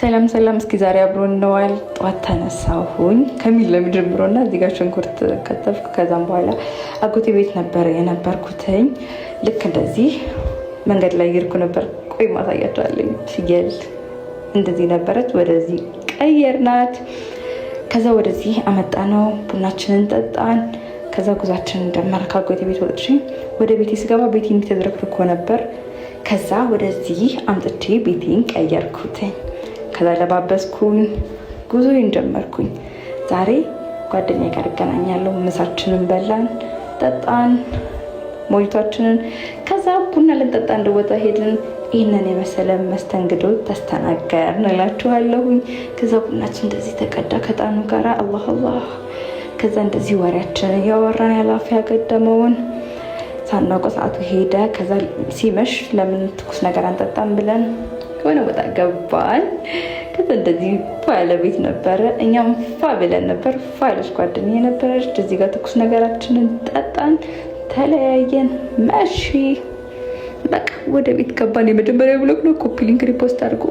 ሰላም ሰላም። እስኪ ዛሬ አብሮን እንዋል። ጠዋት ተነሳሁኝ ከሚል ለምጀምሮና እዚህ ጋር ሽንኩርት ከተፍኩ። ከዛም በኋላ አጎቴ ቤት ነበር የነበርኩትኝ። ልክ እንደዚህ መንገድ ላይ እየሄድኩ ነበር። ቆይ ማሳያቸዋለኝ። ፍየል እንደዚህ ነበረች፣ ወደዚህ ቀየርናት። ከዛ ወደዚህ አመጣ ነው። ቡናችንን ጠጣን። ከዛ ጉዛችንን ጀመርን። ከአጎቴ ቤት ወጥቼ ወደ ቤቴ ስገባ ቤቴ ተዝረክርኮ ነበር። ከዛ ወደዚህ አምጥቼ ቤቴን ቀየርኩትኝ። ከዛ ለባበስኩኝ፣ ጉዞዬን ጀመርኩኝ። ዛሬ ጓደኛዬ ጋር እገናኛለሁ። ምሳችንን በላን፣ ጠጣን ሞይቷችንን። ከዛ ቡና ልንጠጣ እንደወጣ ሄድን። ይህንን የመሰለ መስተንግዶ ተስተናገርን እላችኋለሁኝ። ከዛ ቡናችን እንደዚህ ተቀዳ ከጣኑ ጋር አላህ አላህ። ከዛ እንደዚህ ወሬያችንን እያወራን ያላፊ ያገደመውን ሳናውቀው ሰዓቱ ሄደ። ከዛ ሲመሽ ለምን ትኩስ ነገር አንጠጣም ብለን የሆነ ቦታ ገባን። ከዛ እንደዚህ ፋ ያለ ቤት ነበረ። እኛም ፋ ብለን ነበር። ፋ ያለች ጓደኛዬ ነበረች። እዚህ ጋር ትኩስ ነገራችንን ጠጣን፣ ተለያየን። መሺ በቃ ወደ ቤት ገባን። የመጀመሪያ ብሎግ ነው። ኮፒ ሊንክ ሪፖስት አድርጎ